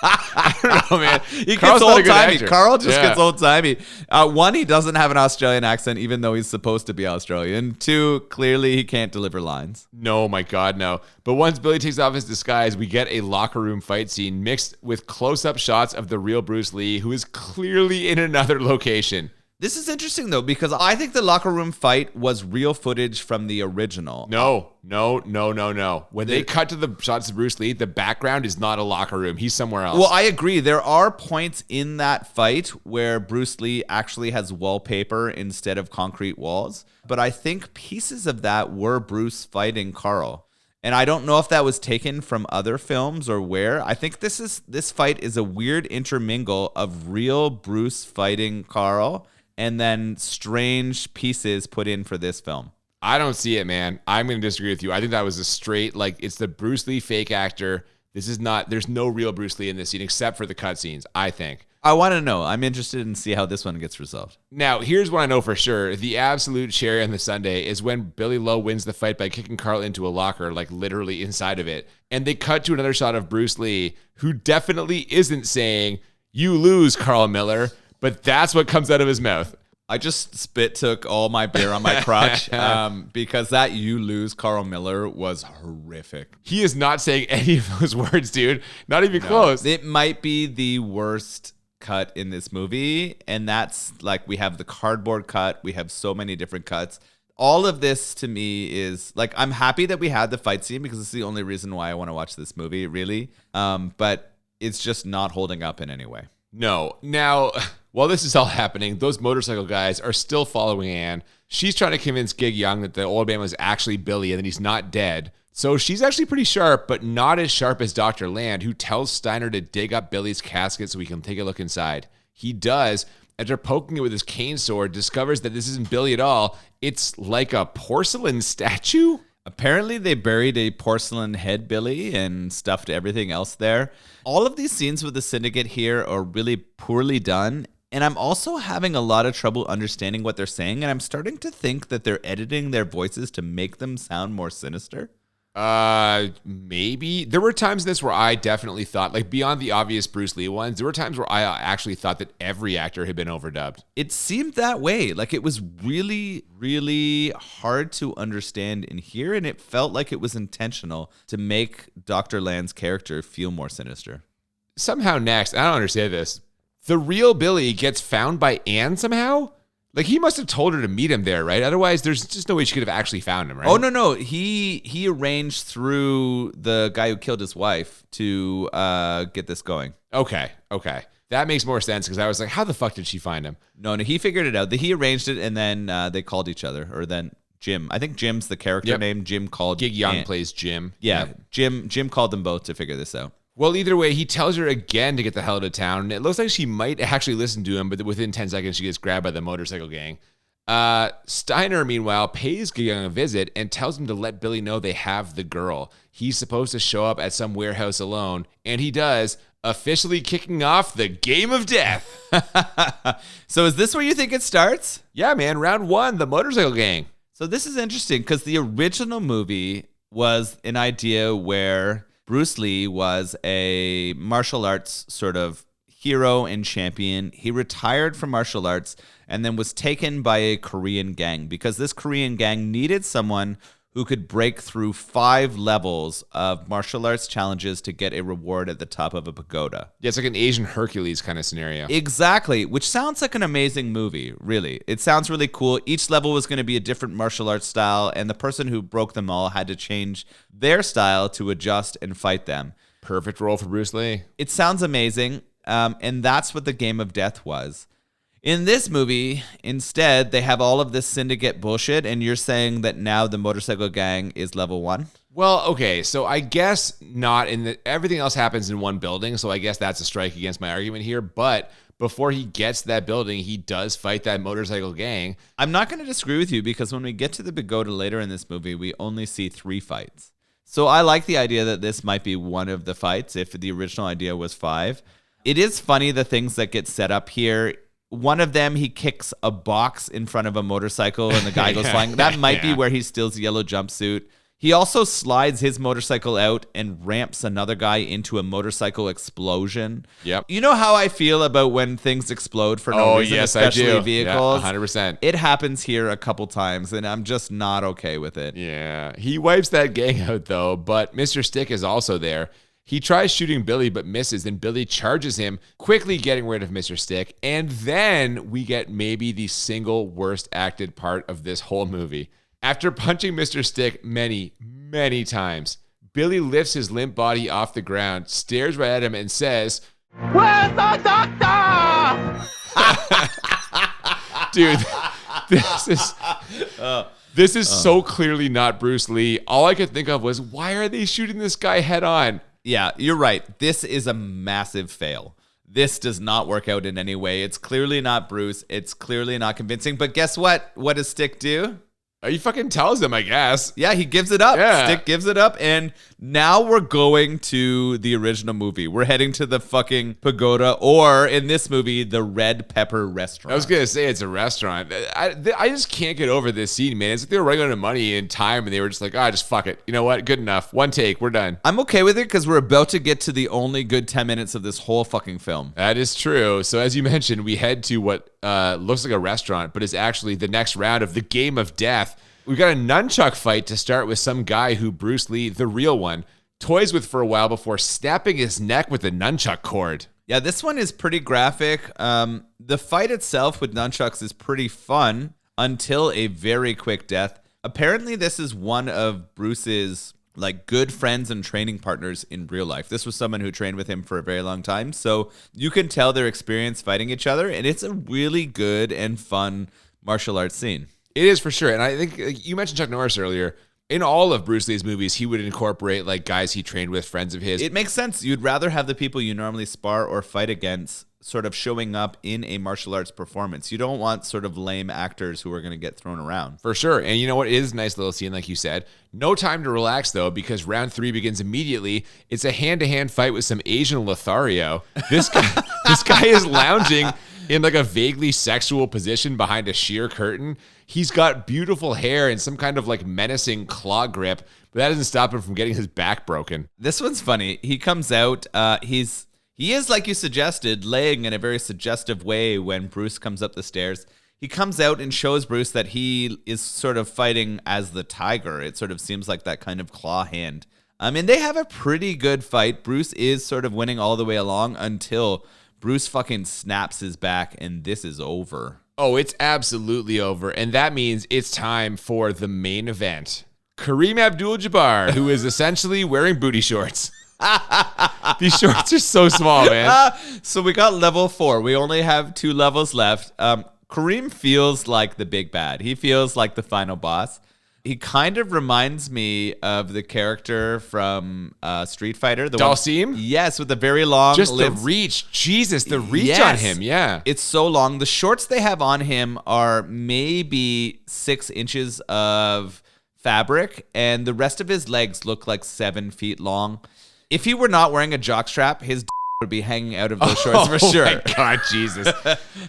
I don't know, man. He gets old-timey. Carl just gets old-timey. One, he doesn't have an Australian accent, even though he's supposed to be Australian. Two, clearly he can't deliver lines. No, my God, no. But once Billy takes off his disguise, we get a locker room fight scene mixed with close-up shots of the real Bruce Lee, who is clearly in another location. This is interesting, though, because I think the locker room fight was real footage from the original. No. When they cut to the shots of Bruce Lee, the background is not a locker room. He's somewhere else. Well, I agree. There are points in that fight where Bruce Lee actually has wallpaper instead of concrete walls. But I think pieces of that were Bruce fighting Carl. And I don't know if that was taken from other films or where. I think this fight is a weird intermingle of real Bruce fighting Carl and then strange pieces put in for this film. I don't see it, man. I'm going to disagree with you. I think that was a straight, like, it's the Bruce Lee fake actor There's no real Bruce Lee in this scene except for the cutscenes, I think. I want to know. I'm interested in see how this one gets resolved. Now, here's what I know for sure. The absolute cherry on the sundae is when Billy Lowe wins the fight by kicking Carl into a locker, like literally inside of it. And they cut to another shot of Bruce Lee, who definitely isn't saying, "You lose, Carl Miller," but that's what comes out of his mouth. I just spit took all my beer on my crotch because that "you lose, Carl Miller" was horrific. He is not saying any of those words, dude. Not even close. It might be the worst cut in this movie, and that's like we have the cardboard cut. We have so many different cuts. All of this to me is like, I'm happy that we had the fight scene because it's the only reason why I want to watch this movie, really. But it's just not holding up in any way. No. Now, while this is all happening, those motorcycle guys are still following Anne. She's trying to convince Gig Young that the old man was actually Billy and that he's not dead. So she's actually pretty sharp, but not as sharp as Dr. Land, who tells Steiner to dig up Billy's casket so we can take a look inside. He does. After poking it with his cane sword, discovers that this isn't Billy at all. It's like a porcelain statue. Apparently, they buried a porcelain head Billy and stuffed everything else there. All of these scenes with the Syndicate here are really poorly done. And I'm also having a lot of trouble understanding what they're saying. And I'm starting to think that they're editing their voices to make them sound more sinister. Maybe. There were times in this where I definitely thought, like beyond the obvious Bruce Lee ones, there were times where I actually thought that every actor had been overdubbed. It seemed that way. Like it was really, really hard to understand and hear, and it felt like it was intentional to make Dr. Land's character feel more sinister. Somehow next, I don't understand this, the real Billy gets found by Anne somehow? Like, he must have told her to meet him there, right? Otherwise, there's just no way she could have actually found him, right? Oh, no. He arranged through the guy who killed his wife to get this going. Okay. That makes more sense, because I was like, how the fuck did she find him? No, he figured it out. He arranged it, and then they called each other. Or then Jim. I think Jim's the character name. Jim called Gig Young Anne. plays Jim. Yeah, Jim called them both to figure this out. Well, either way, he tells her again to get the hell out of town. And it looks like she might actually listen to him, but within 10 seconds, she gets grabbed by the motorcycle gang. Steiner, meanwhile, pays Gig Young a visit and tells him to let Billy know they have the girl. He's supposed to show up at some warehouse alone, and he does, officially kicking off the game of death. So is this where you think it starts? Yeah, man, round one, the motorcycle gang. So this is interesting because the original movie was an idea where Bruce Lee was a martial arts sort of hero and champion. He retired from martial arts and then was taken by a Korean gang because this Korean gang needed someone who could break through 5 levels of martial arts challenges to get a reward at the top of a pagoda. Yeah, it's like an Asian Hercules kind of scenario. Exactly, which sounds like an amazing movie, really. It sounds really cool. Each level was going to be a different martial arts style, and the person who broke them all had to change their style to adjust and fight them. Perfect role for Bruce Lee. It sounds amazing, and that's what the Game of Death was. In this movie, instead, they have all of this syndicate bullshit, and you're saying that now the motorcycle gang is level 1? Well, okay, so I guess not everything else happens in one building, so I guess that's a strike against my argument here, but before he gets to that building, he does fight that motorcycle gang. I'm not going to disagree with you because when we get to the pagoda later in this movie, we only see 3 fights. So I like the idea that this might be one of the fights if the original idea was 5. It is funny the things that get set up here. One of them, he kicks a box in front of a motorcycle and the guy goes flying. That might be where he steals the yellow jumpsuit. He also slides his motorcycle out and ramps another guy into a motorcycle explosion. Yep. You know how I feel about when things explode for no reason, yes, especially I do. vehicles? Yeah, 100%. It happens here a couple times, and I'm just not okay with it. Yeah. He wipes that gang out, though, but Mr. Stick is also there. He tries shooting Billy, but misses, and Billy charges him, quickly getting rid of Mr. Stick. And then we get maybe the single worst acted part of this whole movie. After punching Mr. Stick many, many times, Billy lifts his limp body off the ground, stares right at him, and says, "Where's the doctor?" Dude, this is so clearly not Bruce Lee. All I could think of was, why are they shooting this guy head on? Yeah, you're right. This is a massive fail. This does not work out in any way. It's clearly not Bruce. It's clearly not convincing. But guess what? What does Stick do? He fucking tells him, I guess. Yeah, he gives it up. Yeah. Stick gives it up. And now we're going to the original movie. We're heading to the fucking pagoda, or in this movie, the Red Pepper Restaurant. I was going to say it's a restaurant. I just can't get over this scene, man. It's like they were running out of money and time, and they were just like, just fuck it. You know what? Good enough. One take. We're done. I'm okay with it because we're about to get to the only good 10 minutes of this whole fucking film. That is true. So as you mentioned, we head to what looks like a restaurant, but is actually the next round of the Game of Death. We've got a nunchuck fight to start with some guy who Bruce Lee, the real one, toys with for a while before snapping his neck with a nunchuck cord. Yeah, this one is pretty graphic. The fight itself with nunchucks is pretty fun until a very quick death. Apparently, this is one of Bruce's good friends and training partners in real life. This was someone who trained with him for a very long time. So you can tell their experience fighting each other, and it's a really good and fun martial arts scene. It is for sure. And I think you mentioned Chuck Norris earlier. In all of Bruce Lee's movies, he would incorporate guys he trained with, friends of his. It makes sense. You'd rather have the people you normally spar or fight against sort of showing up in a martial arts performance. You don't want sort of lame actors who are going to get thrown around. For sure. And you know what? It is a nice little scene, like you said. No time to relax, though, because round 3 begins immediately. It's a hand-to-hand fight with some Asian Lothario. This guy is lounging in a vaguely sexual position behind a sheer curtain. He's got beautiful hair and some kind of menacing claw grip, but that doesn't stop him from getting his back broken. This one's funny. He comes out, he is, like you suggested, laying in a very suggestive way when Bruce comes up the stairs. He comes out and shows Bruce that he is sort of fighting as the tiger. It sort of seems like that kind of claw hand. And they have a pretty good fight. Bruce is sort of winning all the way along until Bruce fucking snaps his back, and this is over. Oh, it's absolutely over. And that means it's time for the main event. Kareem Abdul-Jabbar, who is essentially wearing booty shorts. These shorts are so small, man. So we got level 4. We only have 2 levels left. Kareem feels like the big bad. He feels like the final boss. He kind of reminds me of the character from Street Fighter. The Dalsim? Yes, with the very long Just lips. the reach. Jesus, the reach Yes. on him, yeah. It's so long. The shorts they have on him are maybe 6 inches of fabric, and the rest of his legs look like 7 feet long. If he were not wearing a jockstrap, his would be hanging out of those shorts for sure. Oh my God, Jesus.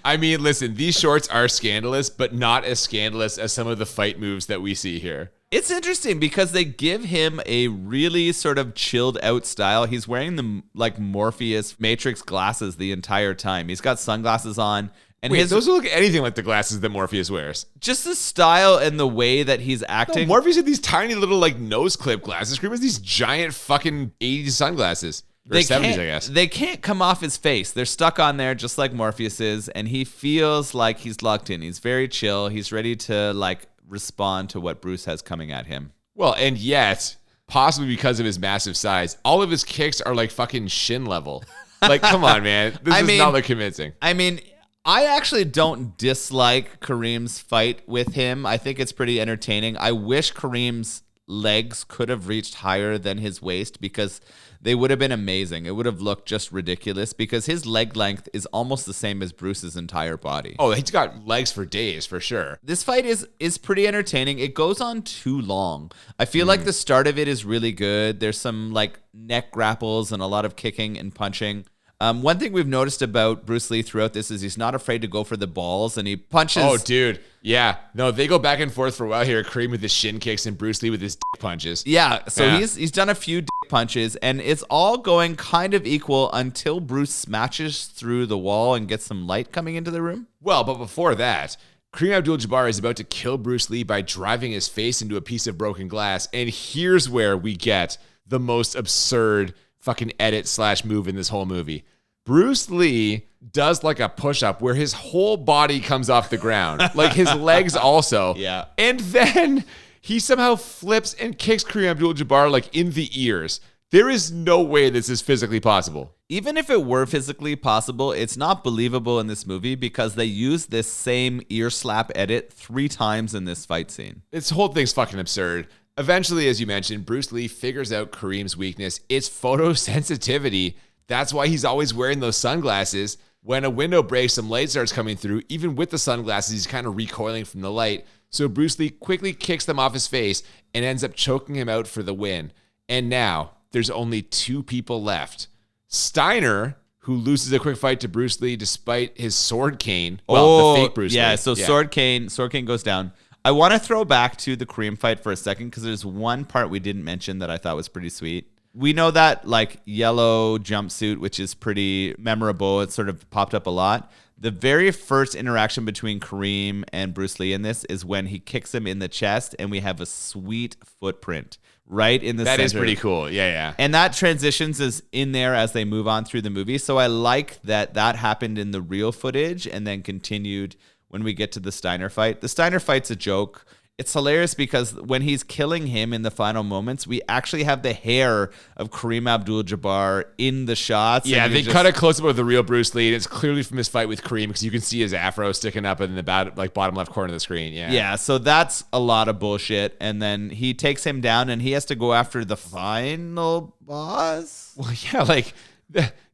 I mean, listen, these shorts are scandalous, but not as scandalous as some of the fight moves that we see here. It's interesting because they give him a really sort of chilled out style. He's wearing the Morpheus Matrix glasses the entire time. He's got sunglasses on. And Wait, those look anything like the glasses that Morpheus wears. Just the style and the way that he's acting. No, Morpheus had these tiny little nose clip glasses. Kareem has these giant fucking 80s sunglasses. Or 70s, I guess. They can't come off his face. They're stuck on there just like Morpheus is, and he feels like he's locked in. He's very chill. He's ready to respond to what Bruce has coming at him. Well, and yet, possibly because of his massive size, all of his kicks are fucking shin level. Come on, man. This is not convincing. I mean, I actually don't dislike Kareem's fight with him. I think it's pretty entertaining. I wish Kareem's legs could have reached higher than his waist because they would have been amazing. It would have looked just ridiculous because his leg length is almost the same as Bruce's entire body. Oh, he's got legs for days, for sure. This fight is pretty entertaining. It goes on too long. I feel like the start of it is really good. There's some neck grapples and a lot of kicking and punching. One thing we've noticed about Bruce Lee throughout this is he's not afraid to go for the balls, and he punches. Oh, dude. Yeah. No, they go back and forth for a while here. Kareem with his shin kicks and Bruce Lee with his dick punches. Yeah, so he's done a few dick punches, and it's all going kind of equal until Bruce smashes through the wall and gets some light coming into the room. Well, but before that, Kareem Abdul-Jabbar is about to kill Bruce Lee by driving his face into a piece of broken glass, and here's where we get the most absurd fucking edit/move in this whole movie. Bruce Lee does a push-up where his whole body comes off the ground, his legs also. Yeah. And then he somehow flips and kicks Kareem Abdul-Jabbar in the ears. There is no way this is physically possible. Even if it were physically possible, it's not believable in this movie because they use this same ear slap edit 3 times in this fight scene. This whole thing's fucking absurd. Eventually, as you mentioned, Bruce Lee figures out Kareem's weakness. It's photosensitivity. That's why he's always wearing those sunglasses. When a window breaks, some light starts coming through. Even with the sunglasses, he's kind of recoiling from the light. So Bruce Lee quickly kicks them off his face and ends up choking him out for the win. And now there's only 2 people left. Steiner, who loses a quick fight to Bruce Lee despite his sword cane. Well, the fake Bruce Lee. Yeah, so sword cane goes down. I want to throw back to the Kareem fight for a second because there's one part we didn't mention that I thought was pretty sweet. We know that like yellow jumpsuit, which is pretty memorable. It sort of popped up a lot. The very first interaction between Kareem and Bruce Lee in this is when he kicks him in the chest and we have a sweet footprint right in the center. That is pretty cool. Yeah. And that transitions is in there as they move on through the movie. So I like that happened in the real footage and then continued when we get to the Steiner fight. The Steiner fight's a joke. It's hilarious because when he's killing him in the final moments, we actually have the hair of Kareem Abdul-Jabbar in the shots. Yeah, they cut a close-up of the real Bruce Lee, and it's clearly from his fight with Kareem because you can see his afro sticking up in the bottom left corner of the screen. Yeah, so that's a lot of bullshit. And then he takes him down, and he has to go after the final boss. Well, yeah, like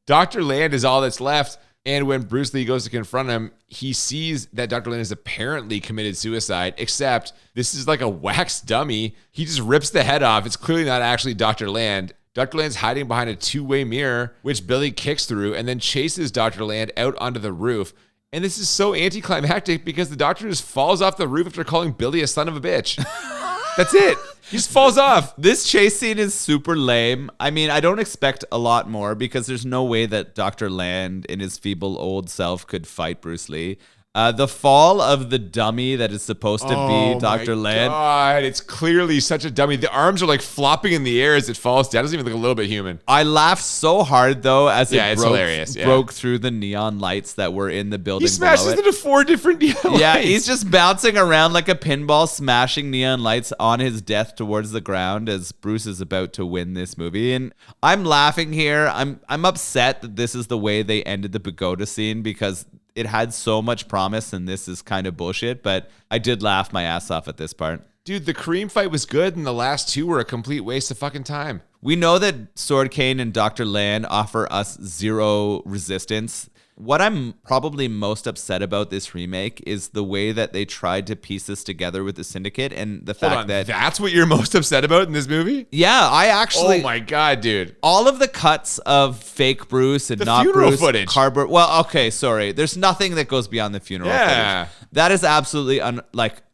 Dr. Land is all that's left. And when Bruce Lee goes to confront him, he sees that Dr. Land has apparently committed suicide, except this is like a wax dummy. He just rips the head off. It's clearly not actually Dr. Land. Dr. Land's hiding behind a 2-way mirror, which Billy kicks through and then chases Dr. Land out onto the roof. And this is so anticlimactic because the doctor just falls off the roof after calling Billy a son of a bitch. That's it. He just falls off. This chase scene is super lame. I mean, I don't expect a lot more because there's no way that Dr. Land in his feeble old self could fight Bruce Lee. The fall of the dummy that is supposed to be Dr. Land. God, it's clearly such a dummy. The arms are like flopping in the air as it falls down. It doesn't even look a little bit human. I laughed so hard though as it's hilarious. Broke through the neon lights that were in the building. He smashes into 4 different neon lights. Yeah, he's just bouncing around like a pinball, smashing neon lights on his death towards the ground as Bruce is about to win this movie. And I'm laughing here. I'm upset that this is the way they ended the pagoda scene because it had so much promise and this is kind of bullshit, but I did laugh my ass off at this part. Dude, the Kareem fight was good and the last 2 were a complete waste of fucking time. We know that Sword Cane and Dr. Land offer us 0 resistance. What I'm probably most upset about this remake is the way that they tried to piece this together with the Syndicate and the fact that... That's what you're most upset about in this movie? Yeah, I actually... Oh my God, dude. All of the cuts of fake Bruce and not funeral Bruce... footage. Cardboard... Well, okay, sorry. There's nothing that goes beyond the funeral footage. That is absolutely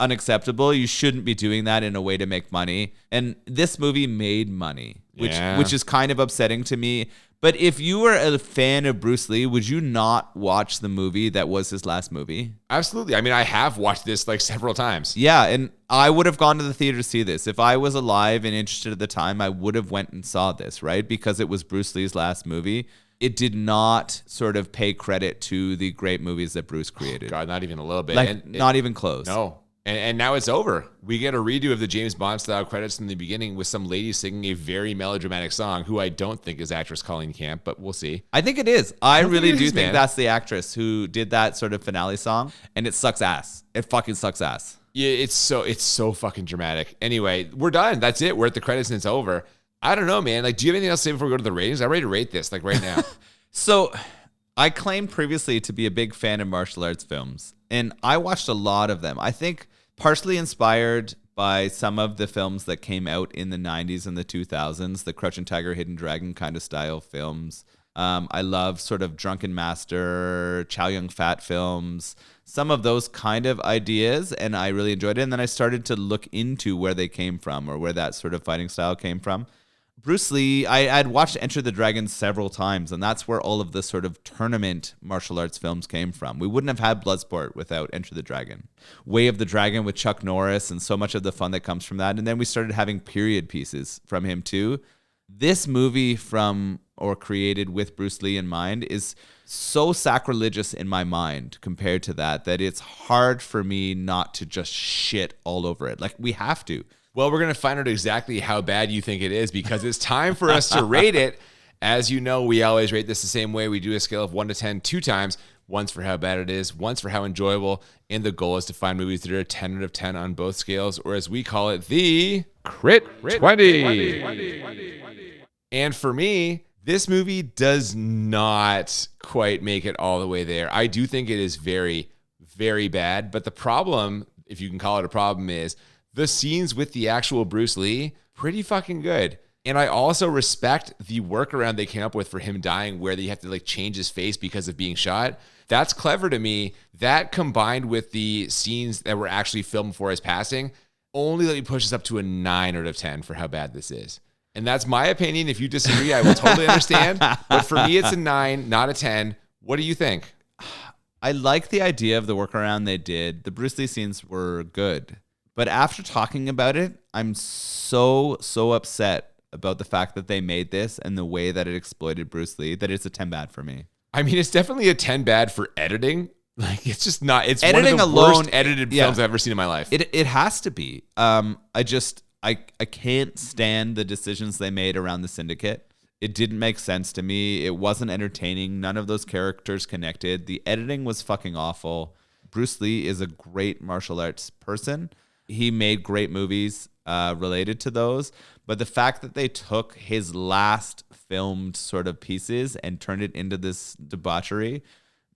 unacceptable. You shouldn't be doing that in a way to make money. And this movie made money, which is kind of upsetting to me. But if you were a fan of Bruce Lee, would you not watch the movie that was his last movie? Absolutely. I mean, I have watched this like several times. Yeah, and I would have gone to the theater to see this. If I was alive and interested at the time, I would have went and saw this, right? Because it was Bruce Lee's last movie. It did not sort of pay credit to the great movies that Bruce created. God, not even a little bit. Like, not even close. No. And now it's over. We get a redo of the James Bond style credits from the beginning with some lady singing a very melodramatic song who I don't think is actress Colleen Camp, but we'll see. I think it is. I really do think that's the actress who did that sort of finale song, and it sucks ass. It fucking sucks ass. Yeah, it's so fucking dramatic. Anyway, we're done. That's it. We're at the credits and it's over. I don't know, man. Like, do you have anything else to say before we go to the ratings? I'm ready to rate this, like right now. So, I claimed previously to be a big fan of martial arts films, and I watched a lot of them. I think partially inspired by some of the films that came out in the 90s and the 2000s, the Crouching Tiger, Hidden Dragon kind of style films. I love sort of Drunken Master, Chow Yun-Fat films, some of those kind of ideas, and I really enjoyed it. And then I started to look into where they came from or where that sort of fighting style came from. Bruce Lee, I had watched Enter the Dragon several times, and that's where all of the sort of tournament martial arts films came from. We wouldn't have had Bloodsport without Enter the Dragon. Way of the Dragon with Chuck Norris and so much of the fun that comes from that. And then we started having period pieces from him too. This movie created with Bruce Lee in mind is so sacrilegious in my mind compared to that it's hard for me not to just shit all over it. Like, we have to. Well, we're going to find out exactly how bad you think it is because it's time for us to rate it. As you know, we always rate this the same way. We do a scale of 1 to 10 2 times. Once for how bad it is, once for how enjoyable. And the goal is to find movies that are a 10 out of 10 on both scales, or as we call it, the Crit 20. And for me, this movie does not quite make it all the way there. I do think it is very, very bad. But the problem if you can call it a problem, is the scenes with the actual Bruce Lee, pretty fucking good. And I also respect the workaround they came up with for him dying, where they have to like change his face because of being shot. That's clever to me. That combined with the scenes that were actually filmed for his passing only let me push this up to a 9 out of 10 for how bad this is. And that's my opinion. If you disagree, I will totally understand. But for me, it's a 9, not a 10. What do you think? I like the idea of the workaround they did. The Bruce Lee scenes were good. But after talking about it, I'm so upset about the fact that they made this and the way that it exploited Bruce Lee that it's a 10 bad for me. I mean, it's definitely a 10 bad for editing. Like, it's just not. It's Editing one of the alone, worst edited films I've ever seen in my life. It has to be. I can't stand the decisions they made around the Syndicate. It didn't make sense to me. It wasn't entertaining. None of those characters connected. The editing was fucking awful. Bruce Lee is a great martial arts person. He made great movies related to those. But the fact that they took his last filmed sort of pieces and turned it into this debauchery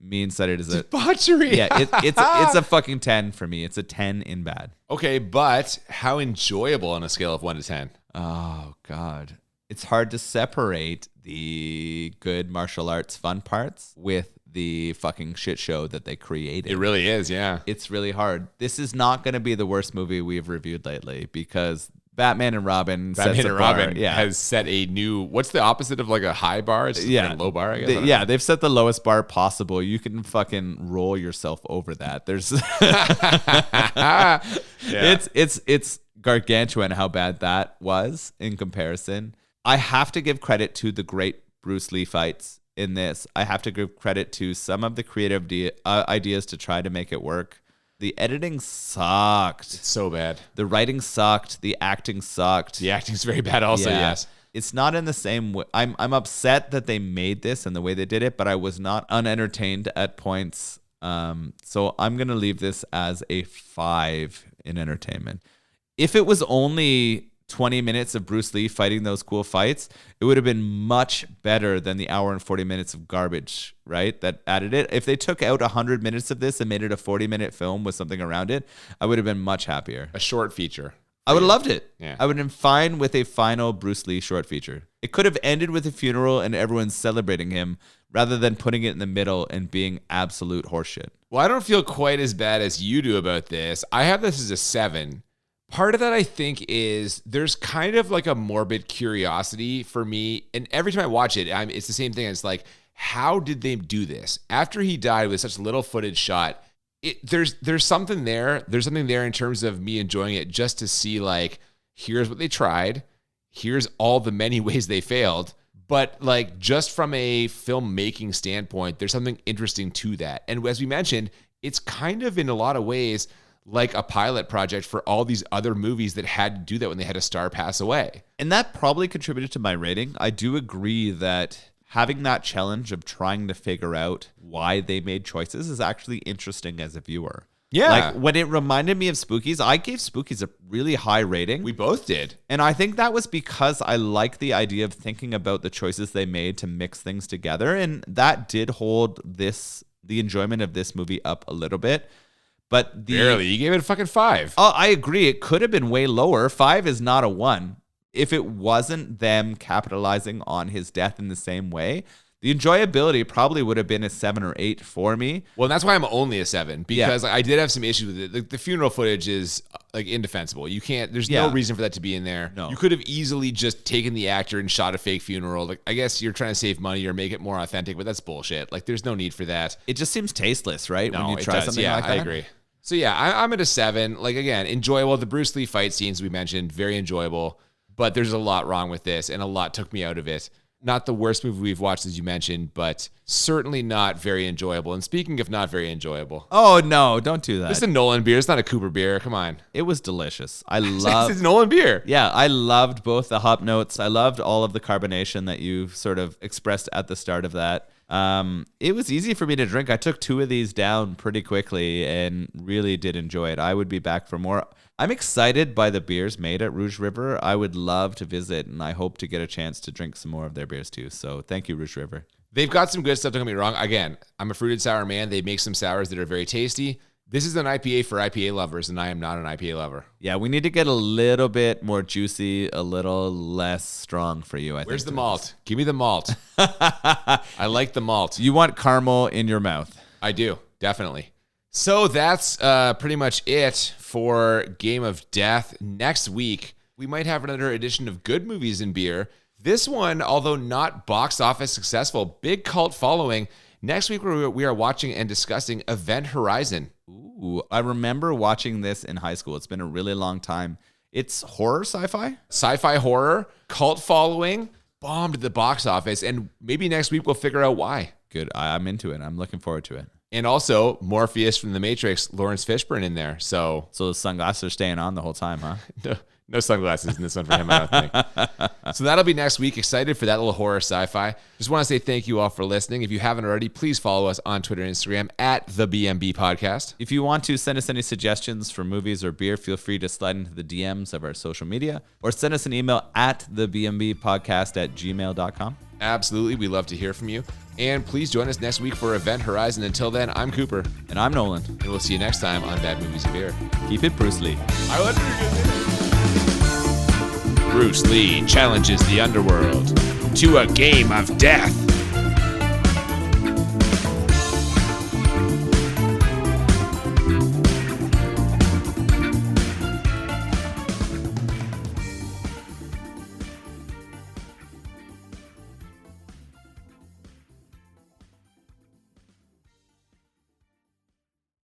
means that it is a debauchery. Yeah, it's a fucking 10 for me. It's a 10 in bad. Okay, but how enjoyable on a scale of 1 to 10? Oh, God. It's hard to separate the good martial arts fun parts with the fucking shit show that they created. It really is, yeah. It's really hard. This is not going to be the worst movie we've reviewed lately because Batman and Robin has set a new, what's the opposite of like a high bar? It's like a low bar, I guess. They've set the lowest bar possible. You can fucking roll yourself over that. There's it's gargantuan how bad that was in comparison. I have to give credit to the great Bruce Lee fights in this. I have to give credit to some of the creative ideas to try to make it work. The editing sucked. It's so bad. The writing sucked. The acting sucked. The acting's very bad also, yes. It's not in the same way. I'm upset that they made this and the way they did it, but I was not unentertained at points. So I'm going to leave this as a 5 in entertainment. If it was only 20 minutes of Bruce Lee fighting those cool fights, it would have been much better than the hour and 40 minutes of garbage, right? That added it. If they took out 100 minutes of this and made it a 40-minute film with something around it, I would have been much happier. A short feature. I would have loved it. Yeah. I would have been fine with a final Bruce Lee short feature. It could have ended with a funeral and everyone's celebrating him rather than putting it in the middle and being absolute horseshit. Well, I don't feel quite as bad as you do about this. I have this as a 7. Part of that, I think, is there's kind of like a morbid curiosity for me. And every time I watch it, it's the same thing. It's like, how did they do this? After he died with such little footage shot, there's something there. There's something there in terms of me enjoying it just to see, like, here's what they tried. Here's all the many ways they failed. But, like, just from a filmmaking standpoint, there's something interesting to that. And as we mentioned, it's kind of in a lot of ways like a pilot project for all these other movies that had to do that when they had a star pass away. And that probably contributed to my rating. I do agree that having that challenge of trying to figure out why they made choices is actually interesting as a viewer. Yeah. Like when it reminded me of Spookies, I gave Spookies a really high rating. We both did. And I think that was because I like the idea of thinking about the choices they made to mix things together. And that did hold the enjoyment of this movie up a little bit. But barely. You gave it a fucking 5. Oh, I agree. It could have been way lower. 5 is not a 1. If it wasn't them capitalizing on his death in the same way, the enjoyability probably would have been a 7 or 8 for me. Well, that's why I'm only a 7, because I did have some issues with it. The funeral footage is like indefensible. You can't, there's no reason for that to be in there. No. You could have easily just taken the actor and shot a fake funeral. Like, I guess you're trying to save money or make it more authentic, but that's bullshit. Like, there's no need for that. It just seems tasteless, right? No, when you try something like that. I agree. So yeah, I'm at a 7. Like, again, enjoyable. The Bruce Lee fight scenes we mentioned, very enjoyable. But there's a lot wrong with this, and a lot took me out of it. Not the worst movie we've watched, as you mentioned, but certainly not very enjoyable. And speaking of not very enjoyable, oh no, don't do that. It's a Nolan beer. It's not a Cooper beer. Come on. It was delicious. I love it's Nolan beer. Yeah, I loved both the hop notes. I loved all of the carbonation that you sort of expressed at the start of that. It was easy for me to drink. I took 2 of these down pretty quickly and really did enjoy it. I would be back for more. I'm excited by the beers made at Rouge River. I would love to visit, and I hope to get a chance to drink some more of their beers too. So thank you, Rouge River. They've got some good stuff, don't get me wrong. Again, I'm a fruited sour man. They make some sours that are very tasty. This is an IPA for IPA lovers, and I am not an IPA lover. Yeah, we need to get a little bit more juicy, a little less strong for you, I think. Where's the malt? Give me the malt. I like the malt. You want caramel in your mouth. I do, definitely. So that's pretty much it for Game of Death. Next week, we might have another edition of Good Movies and Beer. This one, although not box office successful, big cult following. Next week, we are watching and discussing Event Horizon. Ooh, I remember watching this in high school. It's been a really long time. It's horror sci-fi? Sci-fi horror, cult following, bombed at the box office, and maybe next week we'll figure out why. Good. I'm into it. I'm looking forward to it. And also, Morpheus from The Matrix, Lawrence Fishburne in there. So the sunglasses are staying on the whole time, huh? No sunglasses in this one for him, I don't think. So that'll be next week. Excited for that little horror sci-fi. Just want to say thank you all for listening. If you haven't already, please follow us on Twitter and Instagram at the BMB Podcast. If you want to send us any suggestions for movies or beer, feel free to slide into the DMs of our social media or send us an email at thebmbpodcast@gmail.com. Absolutely. We love to hear from you. And please join us next week for Event Horizon. Until then, I'm Cooper. And I'm Nolan. And we'll see you next time on Bad Movies and Beer. Keep it Bruce Lee. Bruce Lee challenges the underworld to a game of death.